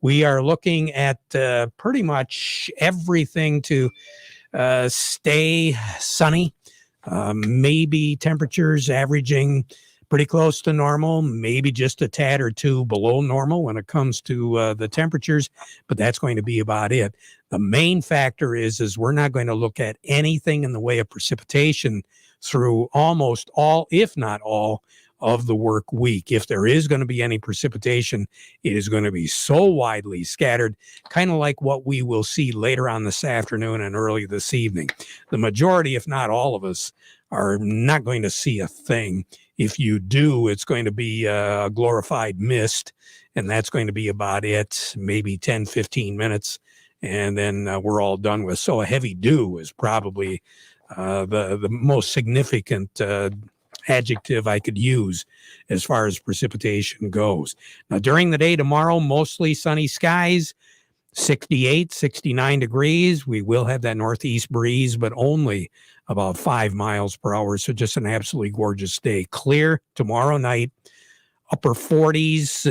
We are looking at pretty much everything to stay sunny. Maybe temperatures averaging pretty close to normal, maybe just a tad or two below normal when it comes to the temperatures, but that's going to be about it. The main factor is we're not going to look at anything in the way of precipitation through almost all, if not all, of the work week. If there is going to be any precipitation, it is going to be so widely scattered, kind of like what we will see later on this afternoon and early this evening. The majority, if not all of us, are not going to see a thing. If you do, it's going to be a glorified mist, and that's going to be about it, maybe 10, 15 minutes, and then we're all done with. So a heavy dew is probably the most significant adjective I could use as far as precipitation goes. Now, during the day tomorrow, mostly sunny skies, 68, 69 degrees. We will have that northeast breeze, but only about 5 miles per hour. So just an absolutely gorgeous day. Clear tomorrow night, upper 40s,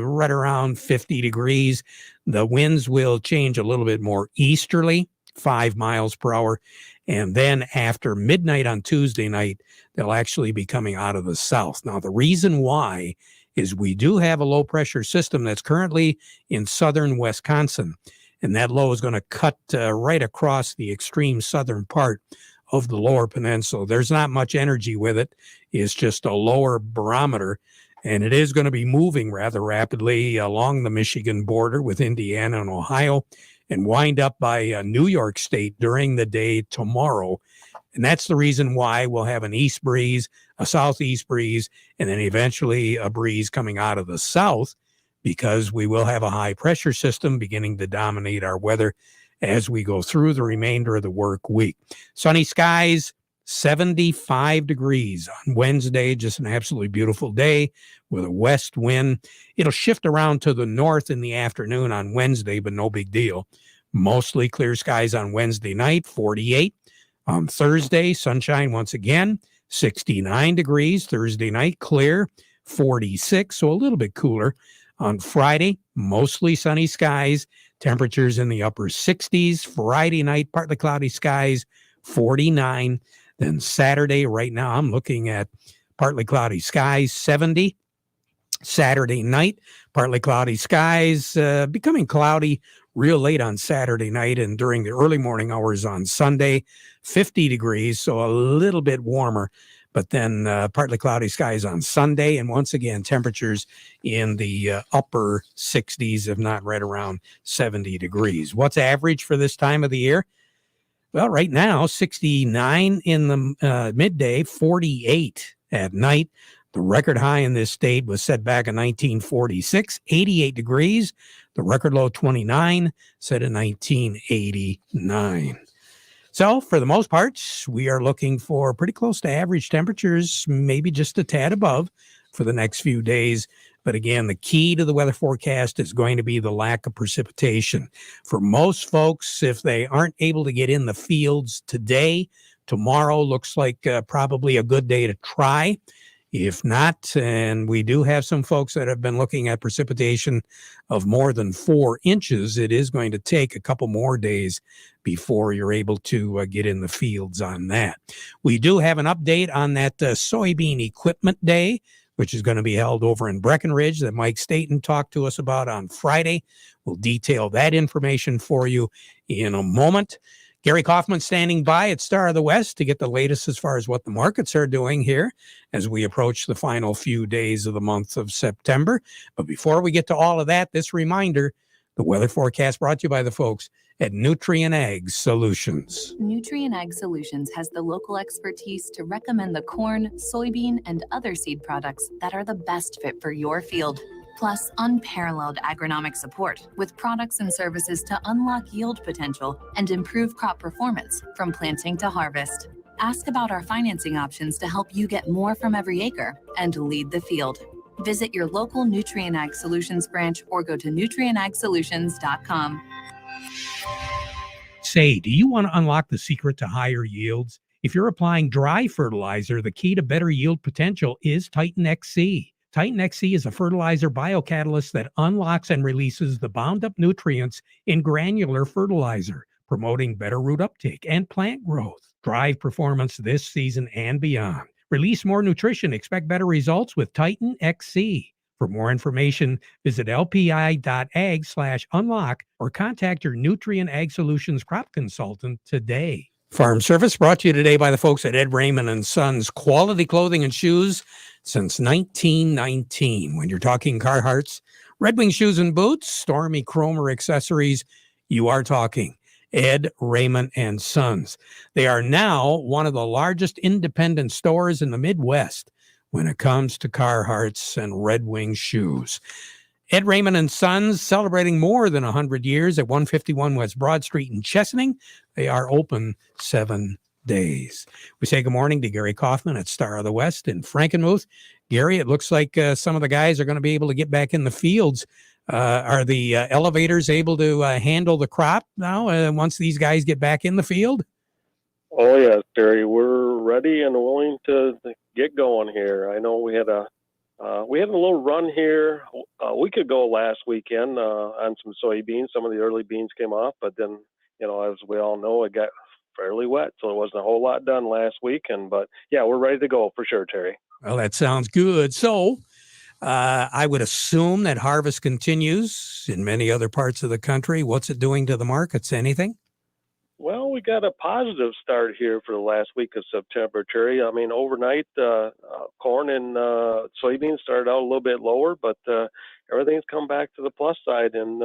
right around 50 degrees. The winds will change a little bit more easterly, 5 miles per hour. And then after midnight on Tuesday night, they'll actually be coming out of the south. Now, the reason why is we do have a low pressure system that's currently in southern Wisconsin, and that low is going to cut right across the extreme southern part of the lower peninsula. There's not much energy with it. It's just a lower barometer, and it is going to be moving rather rapidly along the Michigan border with Indiana and Ohio and wind up by New York State during the day tomorrow. And that's the reason why we'll have an east breeze, a southeast breeze, and then eventually a breeze coming out of the south, because we will have a high pressure system beginning to dominate our weather as we go through the remainder of the work week. Sunny skies, 75 degrees on Wednesday, just an absolutely beautiful day with a west wind. It'll shift around to the north in the afternoon on Wednesday, but no big deal. Mostly clear skies on Wednesday night, 48. On Thursday, sunshine once again, 69 degrees. Thursday night, clear, 46, so a little bit cooler. On Friday, mostly sunny skies, temperatures in the upper 60s. Friday night, partly cloudy skies, 49. Then Saturday, right now, I'm looking at partly cloudy skies, 70. Saturday night, partly cloudy skies, becoming cloudy real late on Saturday night and during the early morning hours on Sunday, 50 degrees, so a little bit warmer. But then partly cloudy skies on Sunday, and once again, temperatures in the upper 60s, if not right around 70 degrees. What's average for this time of the year? Well, right now, 69 in the midday, 48 at night. The record high in this state was set back in 1946, 88 degrees. The record low, 29, set in 1989. So for the most part, we are looking for pretty close to average temperatures, maybe just a tad above for the next few days. But again, the key to the weather forecast is going to be the lack of precipitation. For most folks, if they aren't able to get in the fields today, tomorrow looks like probably a good day to try. If not, and we do have some folks that have been looking at precipitation of more than 4 inches, it is going to take a couple more days before you're able to get in the fields on that. We do have an update on that soybean equipment day, which is going to be held over in Breckenridge that Mike Staten talked to us about on Friday. We'll detail that information for you in a moment. Gary Kaufman standing by at Star of the West to get the latest as far as what the markets are doing here as we approach the final few days of the month of September. But before we get to all of that, this reminder, the weather forecast brought to you by the folks at Nutrien Ag Solutions. Nutrien Ag Solutions has the local expertise to recommend the corn, soybean, and other seed products that are the best fit for your field. Plus, unparalleled agronomic support with products and services to unlock yield potential and improve crop performance from planting to harvest. Ask about our financing options to help you get more from every acre and lead the field. Visit your local Nutrien Ag Solutions branch or go to nutrienagsolutions.com. Say, do you want to unlock the secret to higher yields? If you're applying dry fertilizer, the key to better yield potential is Titan XC. Titan XC is a fertilizer biocatalyst that unlocks and releases the bound-up nutrients in granular fertilizer, promoting better root uptake and plant growth. Drive performance this season and beyond. Release more nutrition. Expect better results with Titan XC. For more information, visit lpi.ag/unlock or contact your Nutrient Ag Solutions crop consultant today. Farm Service brought to you today by the folks at Ed Raymond and Sons. Quality clothing and shoes since 1919. When you're talking Carhartts, Red Wing shoes and boots, Stormy Cromer accessories, you are talking Ed Raymond and Sons. They are now one of the largest independent stores in the Midwest when it comes to Carhartts and Red Wing shoes. Ed Raymond and Sons celebrating more than 100 years at 151 West Broad Street in Chesaning. They are open 7 days. We say good morning to Gary Kaufman at Star of the West in Frankenmuth. Gary, it looks like some of the guys are going to be able to get back in the fields. Are the elevators able to handle the crop now once these guys get back in the field? Oh, yes, Terry. We're ready and willing to get going here. I know we had a little run here a week ago last weekend on some soybeans. Some of the early beans came off, but then, as we all know, it got fairly wet, so there wasn't a whole lot done last weekend. But, yeah, we're ready to go for sure, Terry. Well, that sounds good. So I would assume that harvest continues in many other parts of the country. What's it doing to the markets? Anything? Well, we got a positive start here for the last week of September, Terry. I mean, overnight, corn and soybeans started out a little bit lower, but everything's come back to the plus side and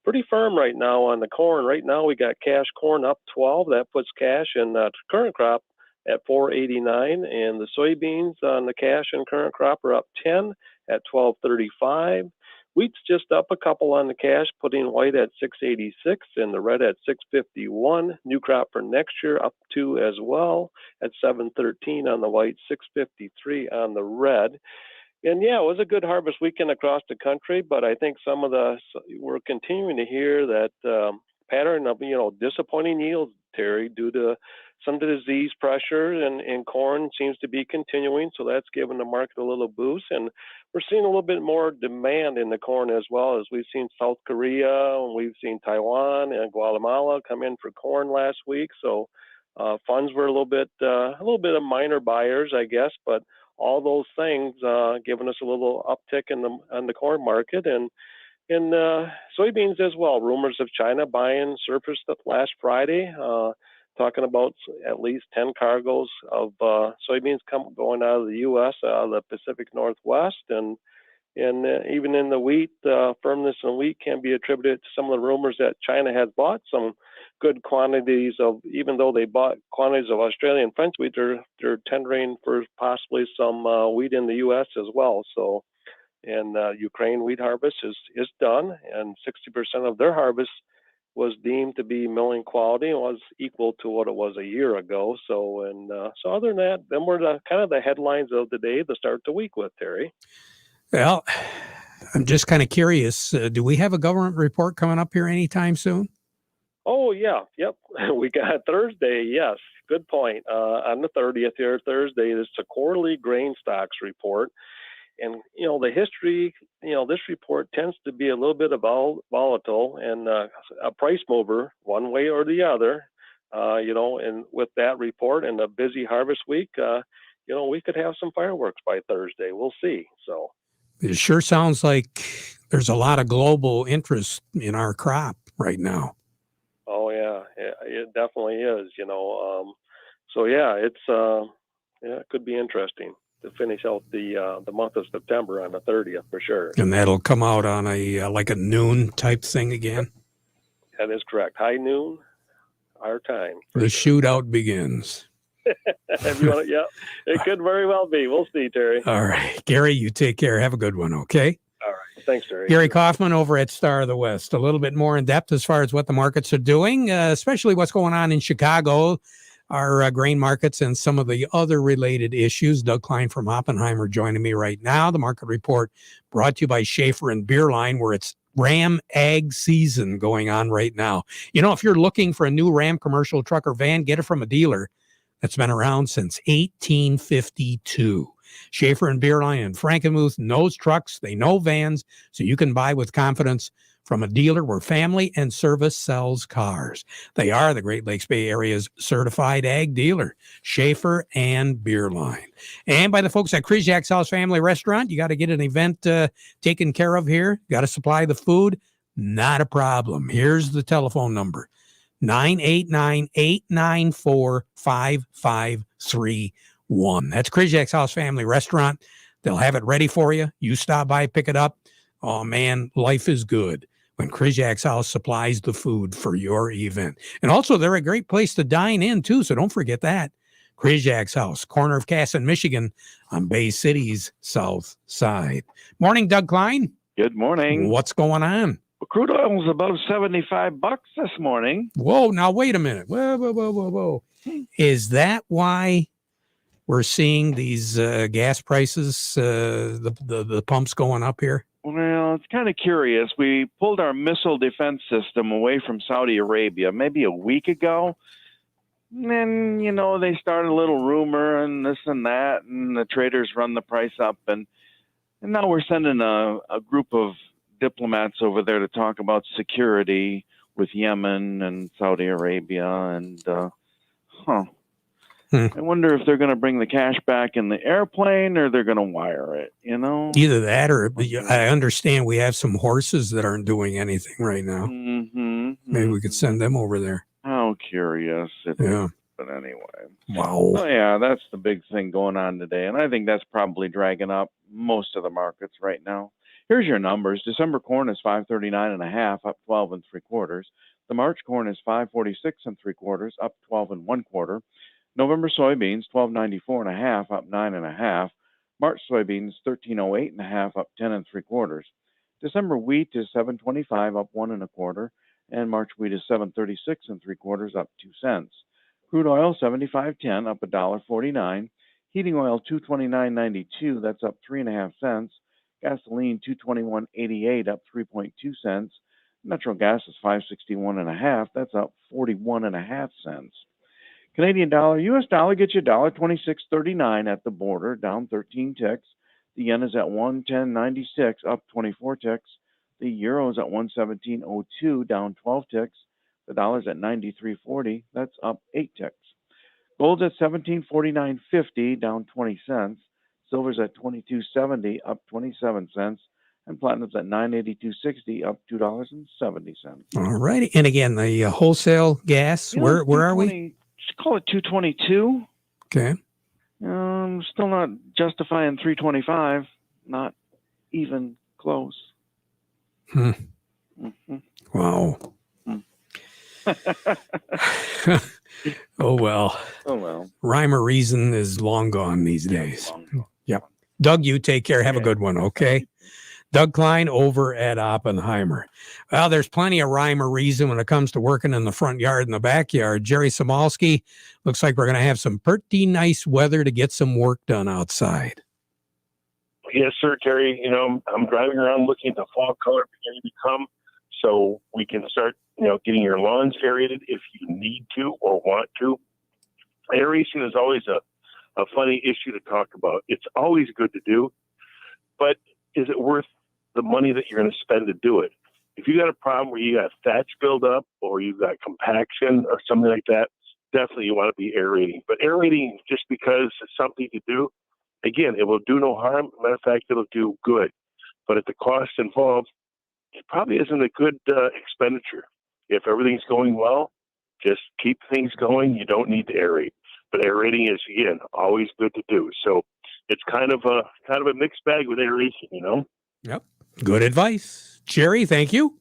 pretty firm right now on the corn. Right now, we got cash corn up 12. That puts cash in current crop at 489, and the soybeans on the cash and current crop are up 10 at 1235. Wheat's just up a couple on the cash, putting white at 686 and the red at 651. New crop for next year up 2 as well at 713 on the white, 653 on the red. And yeah, it was a good harvest weekend across the country, but I think we're continuing to hear that pattern of, disappointing yields, Terry, due to some of the disease pressure and corn seems to be continuing. So that's given the market a little boost. And we're seeing a little bit more demand in the corn as well, as we've seen South Korea and we've seen Taiwan and Guatemala come in for corn last week. So funds were a little bit of minor buyers, I guess, but all those things giving us a little uptick on the corn market and soybeans as well. Rumors of China buying surfaced last Friday, talking about at least 10 cargoes of soybeans going out of the U.S., out of the Pacific Northwest. And even in the wheat, firmness in wheat can be attributed to some of the rumors that China has bought some good quantities of, even though they bought quantities of Australian French wheat, they're tendering for possibly some wheat in the U.S. as well. So, and Ukraine wheat harvest is done, and 60% of their harvest was deemed to be milling quality and was equal to what it was a year ago. So, so other than that, them were the headlines of the day to start the week with, Terry. Well, I'm just kind of curious. Do we have a government report coming up here anytime soon? Oh, yeah. Yep. We got Thursday. Yes. Good point. On the 30th here, Thursday, it's a quarterly grain stocks report. And, the history, this report tends to be a little bit volatile and a price mover one way or the other, and with that report and a busy harvest week, we could have some fireworks by Thursday. We'll see. So it sure sounds like there's a lot of global interest in our crop right now. Oh, yeah, it definitely is, so, yeah, it could be interesting to finish out the month of September on the 30th for sure. And that'll come out on like a noon type thing again? That is correct. High noon, our time. The shootout begins. Yeah, it could very well be. We'll see, Terry. All right. Gary, you take care. Have a good one, okay? All right. Thanks, Terry. Gary Kaufman over at Star of the West. A little bit more in depth as far as what the markets are doing, especially what's going on in Chicago, our grain markets, and some of the other related issues. Doug Klein from Oppenheimer joining me right now. The market report brought to you by Schaefer and Beerline, where it's Ram Ag season going on right now. If you're looking for a new Ram commercial truck or van, get it from a dealer that's been around since 1852. Schaefer and Beerline and Frankenmuth knows trucks. They know vans, so you can buy with confidence from a dealer where family and service sells cars. They are the Great Lakes Bay Area's certified ag dealer, Schaefer and Beerline. And by the folks at Krizak's House Family Restaurant, you got to get an event taken care of here. Got to supply the food. Not a problem. Here's the telephone number, 989-894-5531. That's Krizak's House Family Restaurant. They'll have it ready for you. You stop by, pick it up. Oh, man, life is good when Krizak's House supplies the food for your event. And also, they're a great place to dine in, too, so don't forget that. Krizak's House, corner of Cass and Michigan on Bay City's south side. Morning, Doug Klein. Good morning. What's going on? Well, crude oil was above $75 this morning. Whoa, now wait a minute. Whoa. Is that why we're seeing these gas prices, the pumps going up here? Well, it's kind of curious. We pulled our missile defense system away from Saudi Arabia maybe a week ago. And then, they started a little rumor and this and that, and the traders run the price up. And now we're sending a group of diplomats over there to talk about security with Yemen and Saudi Arabia. And, I wonder if they're going to bring the cash back in the airplane or they're going to wire it, Either that or I understand we have some horses that aren't doing anything right now. Mm-hmm. Maybe we could send them over there. How curious. Yeah. But anyway. Wow. Oh, yeah, that's the big thing going on today. And I think that's probably dragging up most of the markets right now. Here's your numbers. December corn is 539.5, up 12 3/4. The March corn is 546 3/4, up 12 1/4. November soybeans 1294.5, up 9.5. March soybeans 1308.5, up 10 3/4. December wheat is 725, up 1 1/4, and March wheat is 736 3/4, up 2 cents. Crude oil 75.10, up $1.49. Heating oil 229.92, that's up 3.5 cents. Gasoline 221.88, up 3.2 cents. Natural gas is 561.5, that's up 41.5 cents. Canadian dollar, U.S. dollar gets you $1.2639 at the border, down 13 ticks. The yen is at 110.96, up 24 ticks. The euro is at 117.02, down 12 ticks. The dollar's at 93.40, that's up 8 ticks. Gold's at 1749.50, down 20 cents. Silver's at 22.70, up 27 cents. And platinum's at 982.60, up $2.70. All righty. And again, the wholesale gas, where are we? Just call it 222. Okay. Still not justifying 325. Not even close. Mm-hmm. Wow. Oh, well. Rhyme or reason is long gone these days. Yep. Doug, you take care. Have a good one, okay? Doug Klein over at Oppenheimer. Well, there's plenty of rhyme or reason when it comes to working in the front yard and the backyard. Jerry Samalski, looks like we're going to have some pretty nice weather to get some work done outside. Yes, sir, Terry. I'm driving around looking at the fall color beginning to come, so we can start, getting your lawns aerated if you need to or want to. Aeration is always a funny issue to talk about. It's always good to do, but is it worth the money that you're going to spend to do it? If you got a problem where you got thatch buildup or you've got compaction or something like that, definitely you want to be aerating. But aerating, just because it's something to do, again, it will do no harm. Matter of fact, it'll do good. But at the cost involved, it probably isn't a good expenditure. If everything's going well, just keep things going. You don't need to aerate. But aerating is, again, always good to do. So it's kind of a mixed bag with aeration, Yep. Good advice. Jerry, thank you.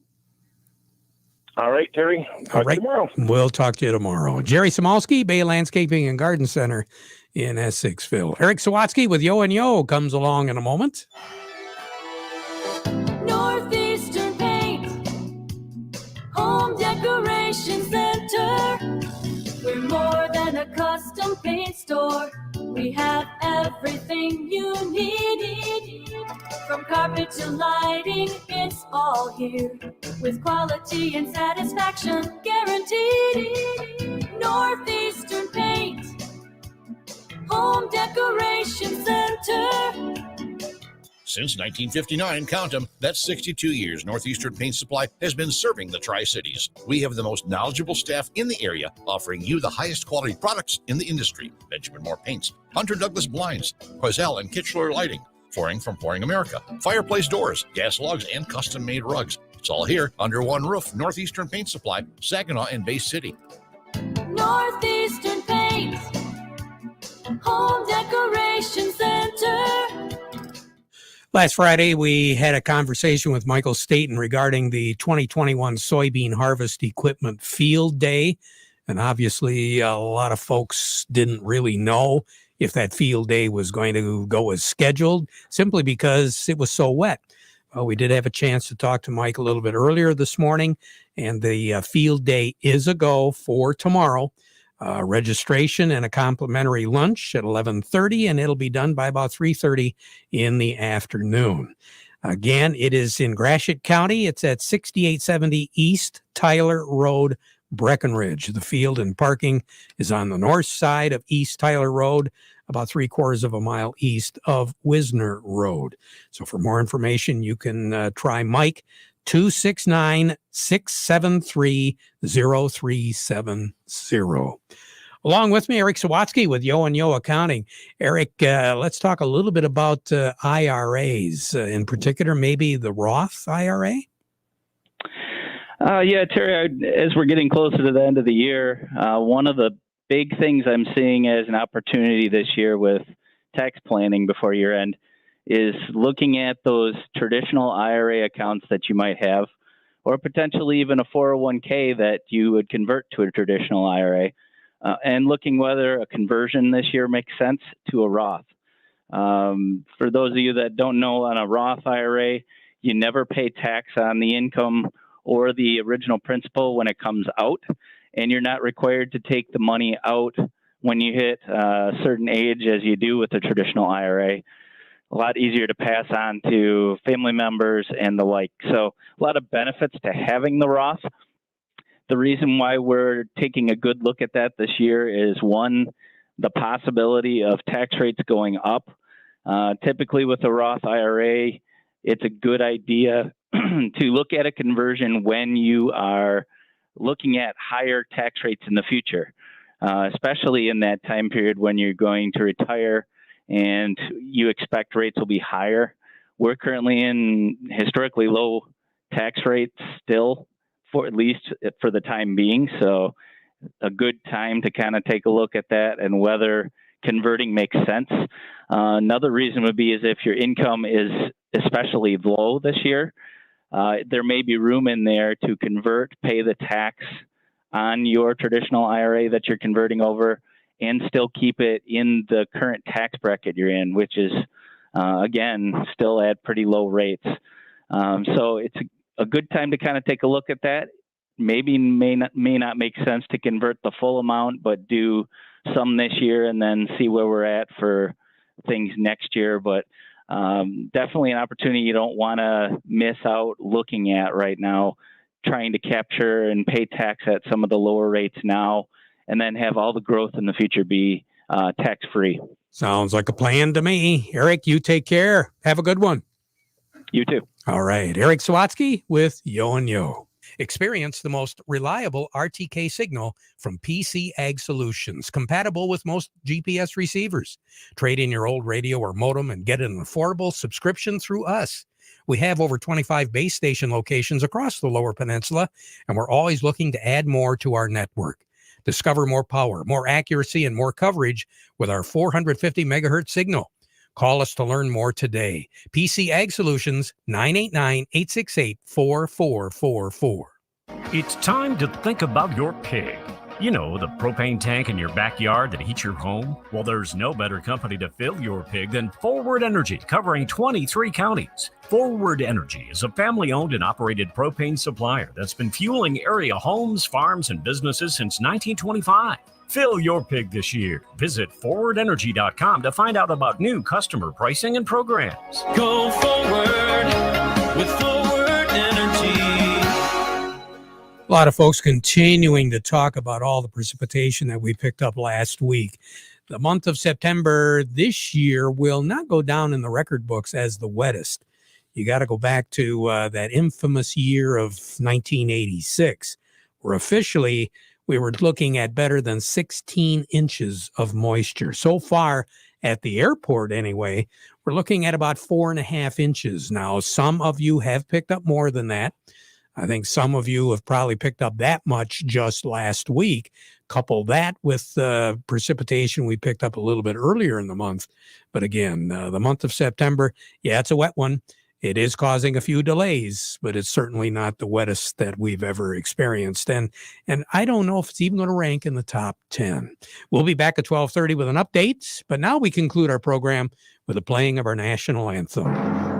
All right, Terry. Talk to you tomorrow. We'll talk to you tomorrow. Jerry Samalski, Bay Landscaping and Garden Center in Essexville. Eric Sawatsky with Yo and Yo comes along in a moment. Northeastern Paint, Home Decoration Center. We're more than a custom paint store. We have everything you need. From carpet to lighting, it's all here. With quality and satisfaction guaranteed. Northeastern Paint, Home Decoration Center. Center. Since 1959, count 'em, that's 62 years Northeastern Paint Supply has been serving the Tri-Cities. We have the most knowledgeable staff in the area, offering you the highest quality products in the industry. Benjamin Moore Paints, Hunter Douglas Blinds, Quazell and Kitchener Lighting, Flooring from Flooring America, fireplace doors, gas logs, and custom-made rugs. It's all here under one roof. Northeastern Paint Supply, Saginaw and Bay City. Northeastern Paint, Home Decoration Center. Last Friday, we had a conversation with Michael Staten regarding the 2021 soybean harvest equipment field day. And obviously, a lot of folks didn't really know if that field day was going to go as scheduled, simply because it was so wet. Well, we did have a chance to talk to Mike a little bit earlier this morning, and the field day is a go for tomorrow. Registration and a complimentary lunch at 11:30, and it'll be done by about 3:30 in the afternoon. Again, it is in Gratiot County. It's at 6870 East Tyler Road, Breckenridge. The field and parking is on the north side of East Tyler Road, about 3/4 of a mile east of Wisner Road. So for more information, you can try Mike, 269-673-0370. Along with me, Eric Sawatsky with Yo and Yo Accounting. Eric, let's talk a little bit about IRAs, in particular, maybe the Roth IRA. Yeah, Terry, as we're getting closer to the end of the year, one of the big things I'm seeing as an opportunity this year with tax planning before year end is looking at those traditional IRA accounts that you might have, or potentially even a 401k that you would convert to a traditional IRA, and looking whether a conversion this year makes sense to a Roth. For those of you that don't know, on a Roth IRA, you never pay tax on the income or the original principal when it comes out, and you're not required to take the money out when you hit a certain age as you do with a traditional IRA. A lot easier to pass on to family members and the like. So a lot of benefits to having the Roth. The reason why we're taking a good look at that this year is, one, the possibility of tax rates going up. Typically with a Roth IRA, it's a good idea to look at a conversion when you are looking at higher tax rates in the future, especially in that time period when you're going to retire and you expect rates will be higher. We're currently in historically low tax rates still, for at least for the time being. So a good time to kind of take a look at that and whether converting makes sense. Another reason would be is if your income is especially low this year, there may be room in there to convert, pay the tax on your traditional IRA that you're converting over, and still keep it in the current tax bracket you're in, which is, again, still at pretty low rates. So it's a good time to kind of take a look at that. Maybe may not make sense to convert the full amount, but do some this year and then see where we're at for things next year. But definitely an opportunity you don't want to miss out looking at right now, trying to capture and pay tax at some of the lower rates now, and then have all the growth in the future be tax-free. Sounds like a plan to me. Eric, you take care. Have a good one. You too. All right. Eric Sawatsky with Yo and Yo. Experience the most reliable RTK signal from PC Ag Solutions, compatible with most GPS receivers. Trade in your old radio or modem and get an affordable subscription through us. We have over 25 base station locations across the Lower Peninsula, and we're always looking to add more to our network. Discover more power, more accuracy, and more coverage with our 450 megahertz signal. Call us to learn more today. PC Ag Solutions, 989-868-4444. It's time to think about your pig. You know, the propane tank in your backyard that heats your home? Well, there's no better company to fill your pig than Forward Energy, covering 23 counties. Forward Energy is a family-owned and operated propane supplier that's been fueling area homes, farms, and businesses since 1925. Fill your pig this year. Visit forwardenergy.com to find out about new customer pricing and programs. Go forward with Forward Energy. A lot of folks continuing to talk about all the precipitation that we picked up last week. the month of September this year will not go down in the record books as the wettest. You got to go back to that infamous year of 1986, where officially we were looking at better than 16 inches of moisture. So far at the airport, anyway, we're looking at about 4.5 inches. Now, some of you have picked up more than that. I think some of you have probably picked up that much just last week. Couple that with the precipitation we picked up a little bit earlier in the month. But again, the month of September, yeah, it's a wet one. It is causing a few delays, but it's certainly not the wettest that we've ever experienced. And I don't know if it's even going to rank in the top 10. We'll be back at 12:30 with an update, but now we conclude our program with the playing of our national anthem.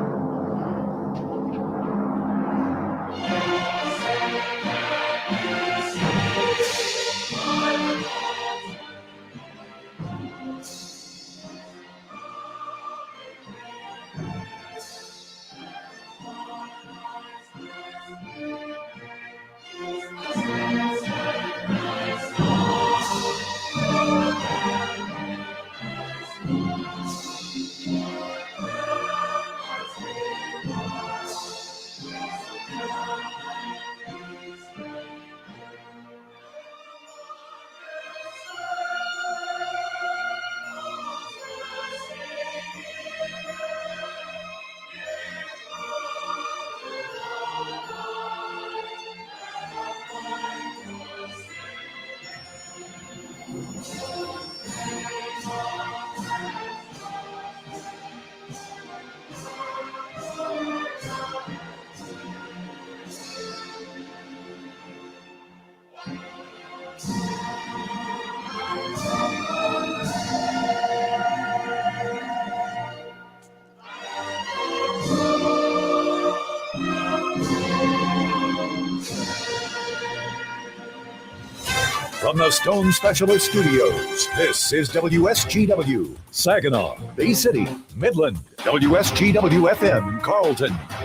From the Stone Specialist Studios, this is WSGW, Saginaw, Bay City, Midland, WSGW FM, Carlton,